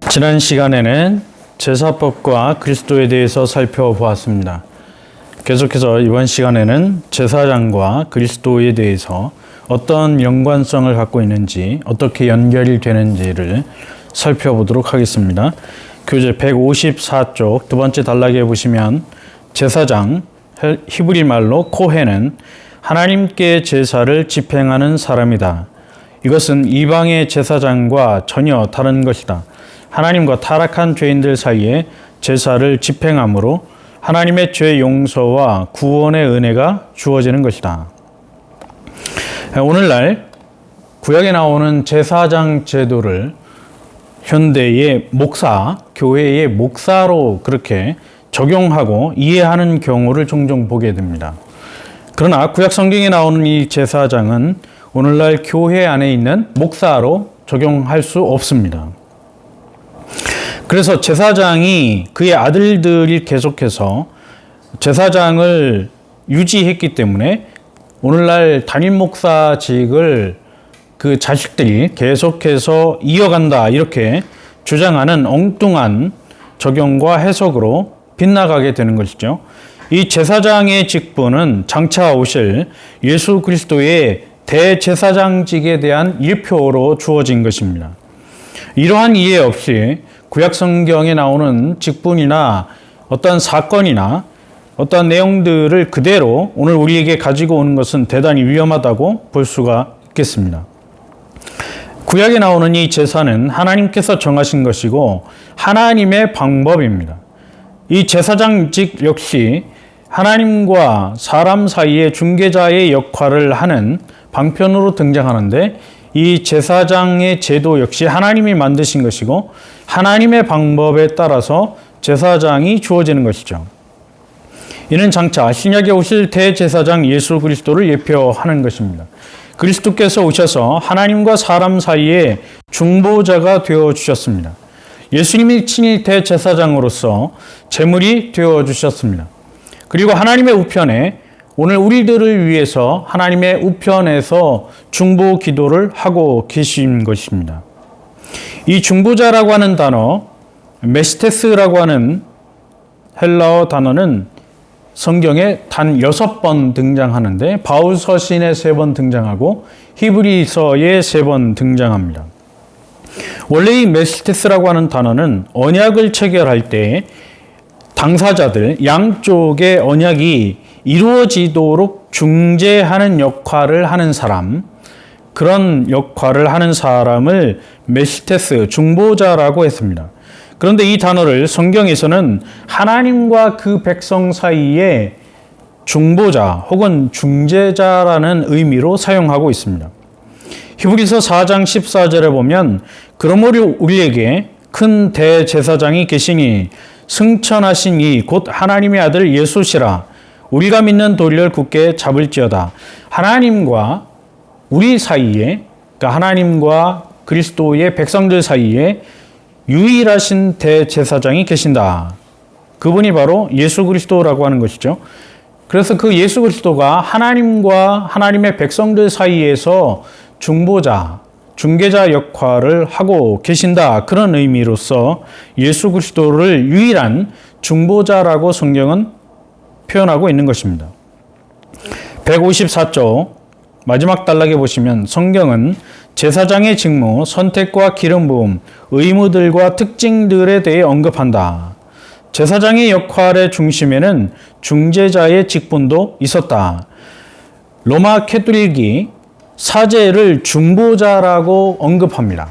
지난 시간에는 제사법과 그리스도에 대해서 살펴보았습니다. 계속해서 이번 시간에는 제사장과 그리스도에 대해서 어떤 연관성을 갖고 있는지, 어떻게 연결이 되는지를 살펴보도록 하겠습니다. 교재 154쪽 두 번째 단락에 보시면 제사장, 히브리 말로 코헨은 하나님께 제사를 집행하는 사람이다. 이것은 이방의 제사장과 전혀 다른 것이다. 하나님과 타락한 죄인들 사이에 제사를 집행함으로 하나님의 죄 용서와 구원의 은혜가 주어지는 것이다. 오늘날 구약에 나오는 제사장 제도를 현대의 목사, 교회의 목사로 그렇게 적용하고 이해하는 경우를 종종 보게 됩니다. 그러나 구약 성경에 나오는 이 제사장은 오늘날 교회 안에 있는 목사로 적용할 수 없습니다. 그래서 제사장이 그의 아들들이 계속해서 제사장을 유지했기 때문에 오늘날 담임 목사직을 그 자식들이 계속해서 이어간다 이렇게 주장하는 엉뚱한 적용과 해석으로 빗나가게 되는 것이죠. 이 제사장의 직분은 장차 오실 예수 그리스도의 대제사장직에 대한 일표로 주어진 것입니다. 이러한 이해 없이 구약 성경에 나오는 직분이나 어떤 사건이나 어떤 내용들을 그대로 오늘 우리에게 가지고 오는 것은 대단히 위험하다고 볼 수가 있겠습니다. 구약에 나오는 이 제사는 하나님께서 정하신 것이고 하나님의 방법입니다. 이 제사장직 역시 하나님과 사람 사이의 중개자의 역할을 하는 방편으로 등장하는데 이 제사장의 제도 역시 하나님이 만드신 것이고 하나님의 방법에 따라서 제사장이 주어지는 것이죠. 이는 장차 신약에 오실 대제사장 예수 그리스도를 예표하는 것입니다. 그리스도께서 오셔서 하나님과 사람 사이에 중보자가 되어주셨습니다. 예수님이 친히 대제사장으로서 제물이 되어주셨습니다. 그리고 하나님의 우편에 오늘 우리들을 위해서 하나님의 우편에서 중보 기도를 하고 계신 것입니다. 이 중보자라고 하는 단어, 메시테스라고 하는 헬라어 단어는 성경에 단 6번 등장하는데 바울 서신에 3번 등장하고 히브리서에 3번 등장합니다. 원래 이 메시테스라고 하는 단어는 언약을 체결할 때 당사자들 양쪽의 언약이 이루어지도록 중재하는 역할을 하는 사람, 그런 역할을 하는 사람을 메시테스, 중보자라고 했습니다. 그런데 이 단어를 성경에서는 하나님과 그 백성 사이에 중보자 혹은 중재자라는 의미로 사용하고 있습니다. 히브리서 4장 14절에 보면 그러므로 우리에게 큰 대제사장이 계시니 승천하신 이 곧 하나님의 아들 예수시라 우리가 믿는 도리를 굳게 잡을지어다. 하나님과 우리 사이에, 그러니까 하나님과 그리스도의 백성들 사이에 유일하신 대제사장이 계신다. 그분이 바로 예수 그리스도라고 하는 것이죠. 그래서 그 예수 그리스도가 하나님과 하나님의 백성들 사이에서 중보자, 중개자 역할을 하고 계신다. 그런 의미로서 예수 그리스도를 유일한 중보자라고 성경은 표현하고 있는 것입니다. 154쪽 마지막 단락에 보시면 성경은 제사장의 직무, 선택과 기름 부음, 의무들과 특징들에 대해 언급한다. 제사장의 역할의 중심에는 중재자의 직분도 있었다. 로마 캐톨릭이 사제를 중보자라고 언급합니다.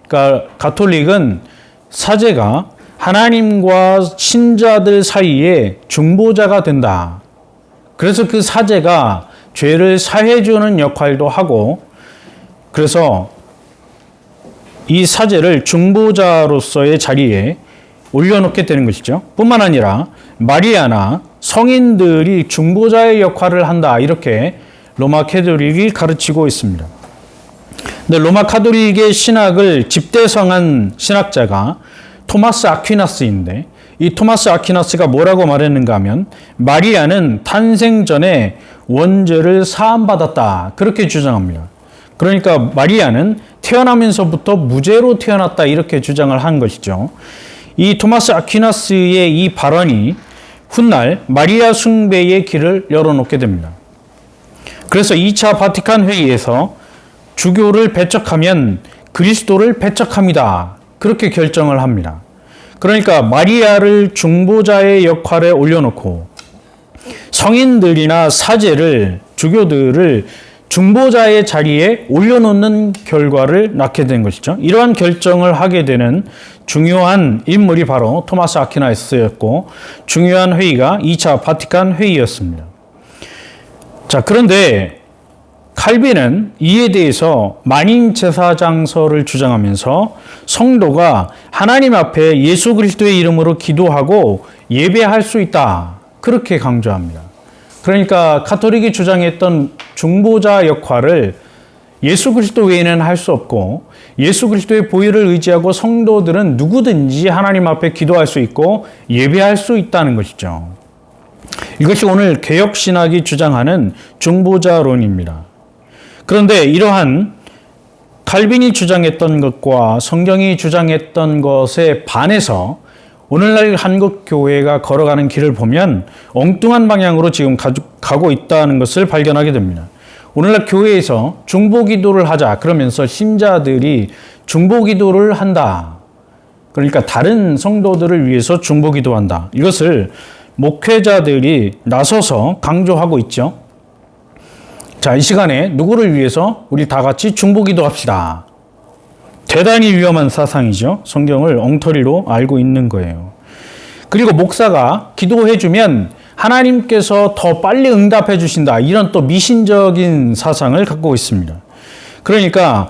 그러니까 가톨릭은 사제가 하나님과 신자들 사이에 중보자가 된다. 그래서 그 사제가 죄를 사해주는 역할도 하고, 그래서 이 사제를 중보자로서의 자리에 올려놓게 되는 것이죠. 뿐만 아니라 마리아나 성인들이 중보자의 역할을 한다. 이렇게 로마 캐톨릭이 가르치고 있습니다. 근데 로마 카톨릭의 신학을 집대성한 신학자가 토마스 아퀴나스인데 이 토마스 아퀴나스가 뭐라고 말했는가 하면 마리아는 탄생 전에 원죄를 사함받았다. 그렇게 주장합니다. 그러니까 마리아는 태어나면서부터 무죄로 태어났다 이렇게 주장을 한 것이죠. 이 토마스 아퀴나스의 이 발언이 훗날 마리아 숭배의 길을 열어놓게 됩니다. 그래서 2차 바티칸 회의에서 주교를 배척하면 그리스도를 배척합니다. 그렇게 결정을 합니다. 그러니까 마리아를 중보자의 역할에 올려놓고 성인들이나 사제를, 주교들을 중보자의 자리에 올려놓는 결과를 낳게 된 것이죠. 이러한 결정을 하게 되는 중요한 인물이 바로 토마스 아퀴나스였고, 중요한 회의가 2차 바티칸 회의였습니다. 자, 그런데 칼빈은 이에 대해서 만인제사장서를 주장하면서 성도가 하나님 앞에 예수 그리스도의 이름으로 기도하고 예배할 수 있다, 그렇게 강조합니다. 그러니까 가톨릭이 주장했던 중보자 역할을 예수 그리스도 외에는 할 수 없고, 예수 그리스도의 보혈을 의지하고 성도들은 누구든지 하나님 앞에 기도할 수 있고 예배할 수 있다는 것이죠. 이것이 오늘 개혁신학이 주장하는 중보자론입니다. 그런데 이러한 칼빈이 주장했던 것과 성경이 주장했던 것에 반해서 오늘날 한국 교회가 걸어가는 길을 보면 엉뚱한 방향으로 지금 가고 있다는 것을 발견하게 됩니다. 오늘날 교회에서 중보기도를 하자 그러면서 신자들이 중보기도를 한다. 그러니까 다른 성도들을 위해서 중보기도한다. 이것을 목회자들이 나서서 강조하고 있죠. 자, 이 시간에 누구를 위해서 우리 다 같이 중보기도합시다. 대단히 위험한 사상이죠. 성경을 엉터리로 알고 있는 거예요. 그리고 목사가 기도해주면 하나님께서 더 빨리 응답해 주신다. 이런 또 미신적인 사상을 갖고 있습니다. 그러니까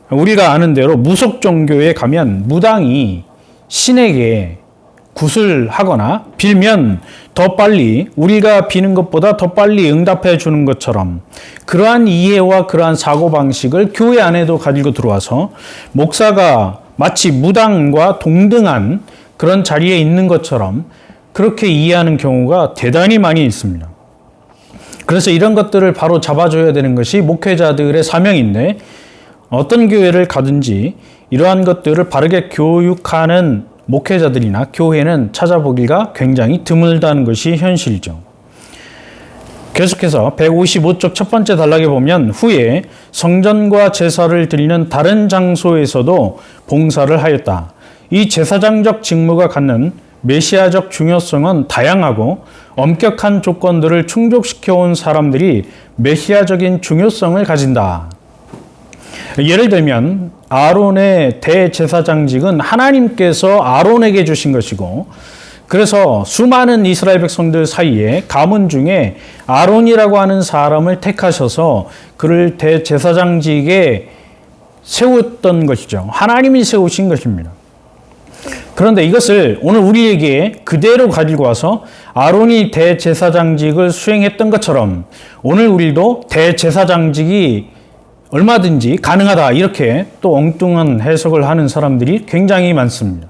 우리가 아는 대로 무속 종교에 가면 무당이 신에게 구슬하거나 빌면 더 빨리, 우리가 비는 것보다 더 빨리 응답해 주는 것처럼, 그러한 이해와 그러한 사고방식을 교회 안에도 가지고 들어와서 목사가 마치 무당과 동등한 그런 자리에 있는 것처럼 그렇게 이해하는 경우가 대단히 많이 있습니다. 그래서 이런 것들을 바로 잡아줘야 되는 것이 목회자들의 사명인데, 어떤 교회를 가든지 이러한 것들을 바르게 교육하는 목회자들이나 교회는 찾아보기가 굉장히 드물다는 것이 현실이죠. 계속해서 155쪽 첫 번째 단락에 보면 후에 성전과 제사를 드리는 다른 장소에서도 봉사를 하였다. 이 제사장적 직무가 갖는 메시아적 중요성은 다양하고 엄격한 조건들을 충족시켜온 사람들이 메시아적인 중요성을 가진다. 예를 들면 아론의 대제사장직은 하나님께서 아론에게 주신 것이고, 그래서 수많은 이스라엘 백성들 사이에 가문 중에 아론이라고 하는 사람을 택하셔서 그를 대제사장직에 세웠던 것이죠. 하나님이 세우신 것입니다. 그런데 이것을 오늘 우리에게 그대로 가지고 와서 아론이 대제사장직을 수행했던 것처럼 오늘 우리도 대제사장직이 얼마든지 가능하다, 이렇게 또 엉뚱한 해석을 하는 사람들이 굉장히 많습니다.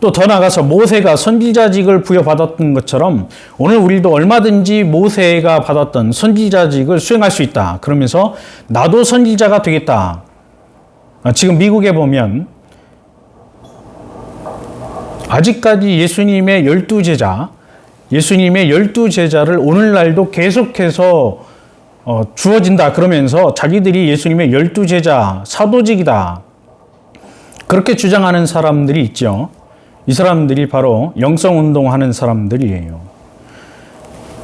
또 더 나아가서 모세가 선지자직을 부여받았던 것처럼 오늘 우리도 얼마든지 모세가 받았던 선지자직을 수행할 수 있다. 그러면서 나도 선지자가 되겠다. 지금 미국에 보면 아직까지 예수님의 12제자, 예수님의 12제자를 오늘날도 계속해서 주어진다 그러면서 자기들이 예수님의 12제자, 사도직이다, 그렇게 주장하는 사람들이 있죠. 이 사람들이 바로 영성운동하는 사람들이에요.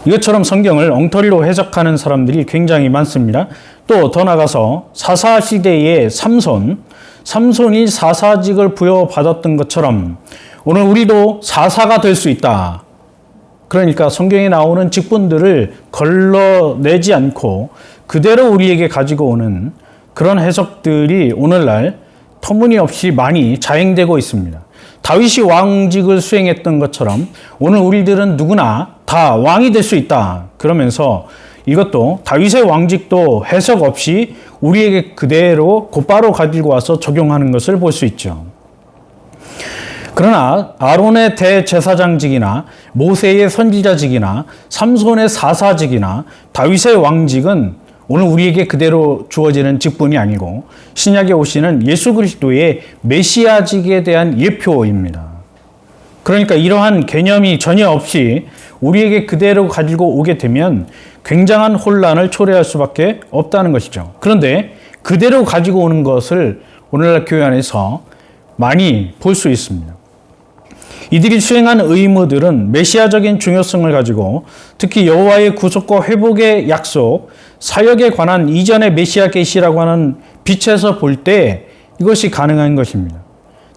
이것처럼 성경을 엉터리로 해석하는 사람들이 굉장히 많습니다. 또 더 나가서 사사시대의 삼손이 사사직을 부여받았던 것처럼 오늘 우리도 사사가 될 수 있다. 그러니까 성경에 나오는 직분들을 걸러내지 않고 그대로 우리에게 가지고 오는 그런 해석들이 오늘날 터무니없이 많이 자행되고 있습니다. 다윗이 왕직을 수행했던 것처럼 오늘 우리들은 누구나 다 왕이 될 수 있다. 그러면서 이것도 다윗의 왕직도 해석 없이 우리에게 그대로 곧바로 가지고 와서 적용하는 것을 볼 수 있죠. 그러나 아론의 대제사장직이나 모세의 선지자직이나 삼손의 사사직이나 다윗의 왕직은 오늘 우리에게 그대로 주어지는 직분이 아니고 신약에 오시는 예수 그리스도의 메시아직에 대한 예표입니다. 그러니까 이러한 개념이 전혀 없이 우리에게 그대로 가지고 오게 되면 굉장한 혼란을 초래할 수밖에 없다는 것이죠. 그런데 그대로 가지고 오는 것을 오늘날 교회 안에서 많이 볼 수 있습니다. 이들이 수행한 의무들은 메시아적인 중요성을 가지고 특히 여호와의 구속과 회복의 약속, 사역에 관한 이전의 메시아 계시라고 하는 빛에서 볼 때 이것이 가능한 것입니다.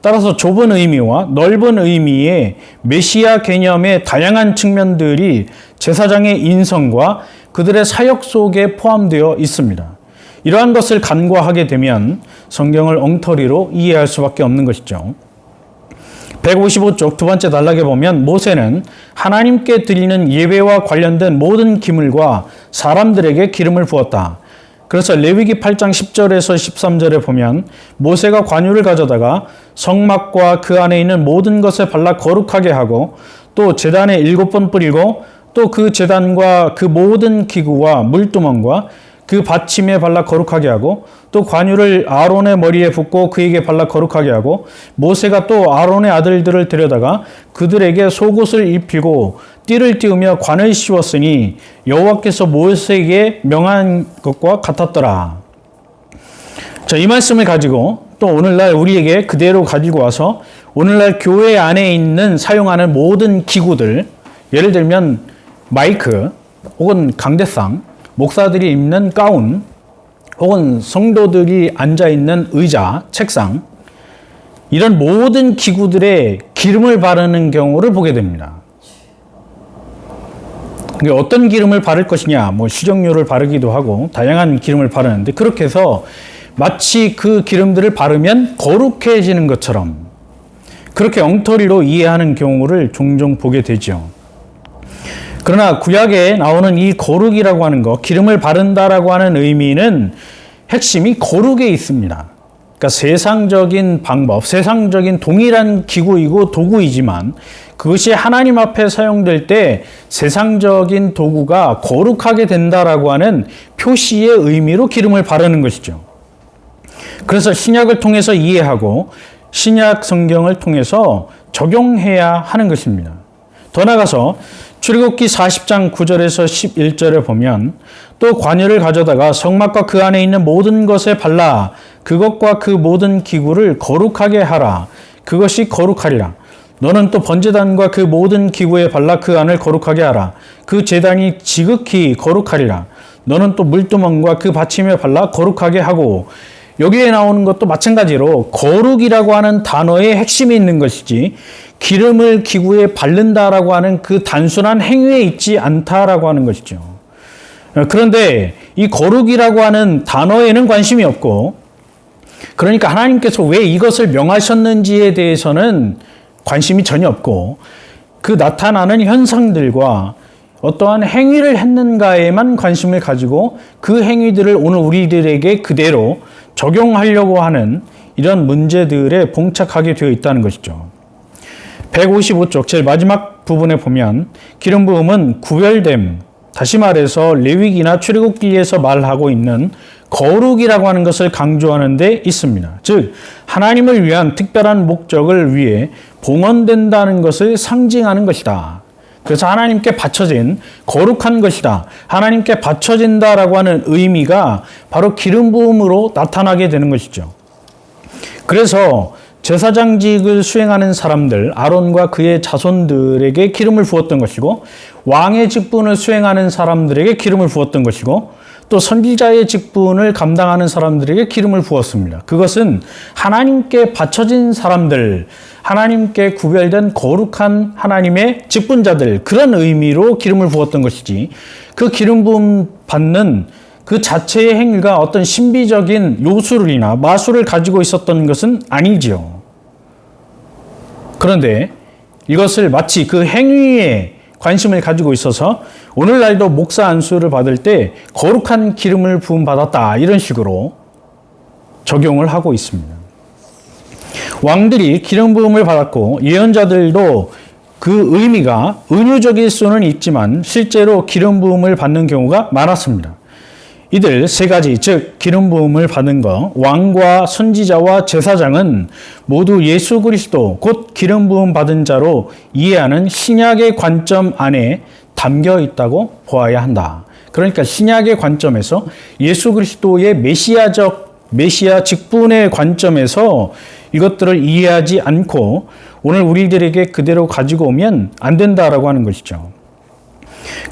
따라서 좁은 의미와 넓은 의미의 메시아 개념의 다양한 측면들이 제사장의 인성과 그들의 사역 속에 포함되어 있습니다. 이러한 것을 간과하게 되면 성경을 엉터리로 이해할 수밖에 없는 것이죠. 155쪽 두 번째 단락에 보면 모세는 하나님께 드리는 예배와 관련된 모든 기물과 사람들에게 기름을 부었다. 그래서 레위기 8장 10절에서 13절에 보면 모세가 관유를 가져다가 성막과 그 안에 있는 모든 것에 발라 거룩하게 하고 또 제단에 7번 뿌리고 또 그 제단과 그 모든 기구와 물두멍과 그 받침에 발라 거룩하게 하고 또 관유를 아론의 머리에 붓고 그에게 발라 거룩하게 하고 모세가 또 아론의 아들들을 데려다가 그들에게 속옷을 입히고 띠를 띄우며 관을 씌웠으니 여호와께서 모세에게 명한 것과 같았더라. 자, 이 말씀을 가지고 또 오늘날 우리에게 그대로 가지고 와서 오늘날 교회 안에 있는 사용하는 모든 기구들, 예를 들면 마이크 혹은 강대상, 목사들이 입는 가운, 혹은 성도들이 앉아있는 의자, 책상, 이런 모든 기구들에 기름을 바르는 경우를 보게 됩니다. 어떤 기름을 바를 것이냐, 식용유를 바르기도 하고 다양한 기름을 바르는데 그렇게 해서 마치 그 기름들을 바르면 거룩해지는 것처럼 그렇게 엉터리로 이해하는 경우를 종종 보게 되죠. 그러나 구약에 나오는 이 거룩이라고 하는 것, 기름을 바른다라고 하는 의미는 핵심이 거룩에 있습니다. 그러니까 세상적인 방법, 세상적인 동일한 기구이고 도구이지만 그것이 하나님 앞에 사용될 때 세상적인 도구가 거룩하게 된다라고 하는 표시의 의미로 기름을 바르는 것이죠. 그래서 신약을 통해서 이해하고 신약 성경을 통해서 적용해야 하는 것입니다. 더 나아가서 출애굽기 40장 9절에서 11절에 보면 또 관유를 가져다가 성막과 그 안에 있는 모든 것에 발라 그것과 그 모든 기구를 거룩하게 하라. 그것이 거룩하리라. 너는 또 번제단과 그 모든 기구에 발라 그 안을 거룩하게 하라. 그 제단이 지극히 거룩하리라. 너는 또 물두멍과 그 받침에 발라 거룩하게 하고, 여기에 나오는 것도 마찬가지로 거룩이라고 하는 단어의 핵심이 있는 것이지 기름을 기구에 바른다라고 하는 그 단순한 행위에 있지 않다라고 하는 것이죠. 그런데 이 거룩이라고 하는 단어에는 관심이 없고, 그러니까 하나님께서 왜 이것을 명하셨는지에 대해서는 관심이 전혀 없고, 그 나타나는 현상들과 어떠한 행위를 했는가에만 관심을 가지고 그 행위들을 오늘 우리들에게 그대로 적용하려고 하는 이런 문제들에 봉착하게 되어 있다는 것이죠. 155쪽 제일 마지막 부분에 보면 기름 부음은 구별됨, 다시 말해서 레위기나 출애굽기에서 말하고 있는 거룩이라고 하는 것을 강조하는 데 있습니다. 즉 하나님을 위한 특별한 목적을 위해 봉헌된다는 것을 상징하는 것이다. 그래서 하나님께 바쳐진 거룩한 것이다, 하나님께 바쳐진다라고 하는 의미가 바로 기름 부음으로 나타나게 되는 것이죠. 그래서 제사장직을 수행하는 사람들, 아론과 그의 자손들에게 기름을 부었던 것이고, 왕의 직분을 수행하는 사람들에게 기름을 부었던 것이고, 또 선지자의 직분을 감당하는 사람들에게 기름을 부었습니다. 그것은 하나님께 바쳐진 사람들, 하나님께 구별된 거룩한 하나님의 직분자들, 그런 의미로 기름을 부었던 것이지, 그 기름 부음 받는 그 자체의 행위가 어떤 신비적인 요술이나 마술을 가지고 있었던 것은 아니지요. 그런데 이것을 마치 그 행위에 관심을 가지고 있어서 오늘날도 목사 안수를 받을 때 거룩한 기름을 부음 받았다, 이런 식으로 적용을 하고 있습니다. 왕들이 기름 부음을 받았고 예언자들도 그 의미가 은유적일 수는 있지만 실제로 기름 부음을 받는 경우가 많았습니다. 이들 세 가지, 즉 기름 부음을 받은 것, 왕과 선지자와 제사장은 모두 예수 그리스도 곧 기름 부음 받은 자로 이해하는 신약의 관점 안에 담겨 있다고 보아야 한다. 그러니까 신약의 관점에서 예수 그리스도의 메시아 직분의 관점에서 이것들을 이해하지 않고 오늘 우리들에게 그대로 가지고 오면 안 된다라고 하는 것이죠.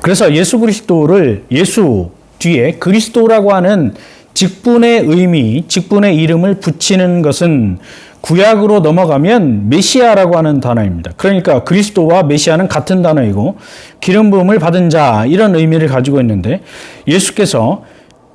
그래서 예수 그리스도를 예수 뒤에 그리스도라고 하는 직분의 의미, 직분의 이름을 붙이는 것은 구약으로 넘어가면 메시아라고 하는 단어입니다. 그러니까 그리스도와 메시아는 같은 단어이고 기름 부음을 받은 자 이런 의미를 가지고 있는데 예수께서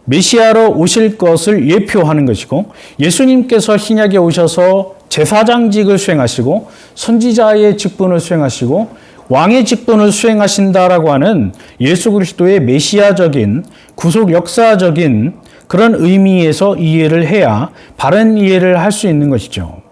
메시아로 오실 것을 예표하는 것이고 예수님께서 신약에 오셔서 제사장직을 수행하시고 선지자의 직분을 수행하시고 왕의 직분을 수행하신다라고 하는 예수 그리스도의 메시아적인 구속 역사적인 그런 의미에서 이해를 해야 바른 이해를 할 수 있는 것이죠.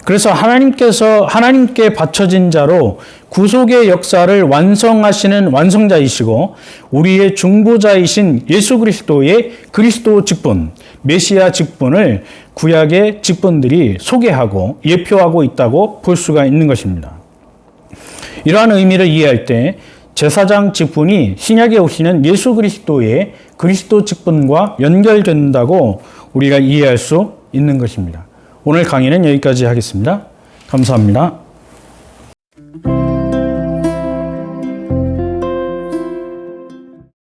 그래서 하나님께 바쳐진 자로 구속의 역사를 완성하시는 완성자이시고 우리의 중보자이신 예수 그리스도의 그리스도 직분, 메시아 직분을 구약의 직분들이 소개하고 예표하고 있다고 볼 수가 있는 것입니다. 이러한 의미를 이해할 때 제사장 직분이 신약에 오시는 예수 그리스도의 그리스도 직분과 연결된다고 우리가 이해할 수 있는 것입니다. 오늘 강의는 여기까지 하겠습니다. 감사합니다.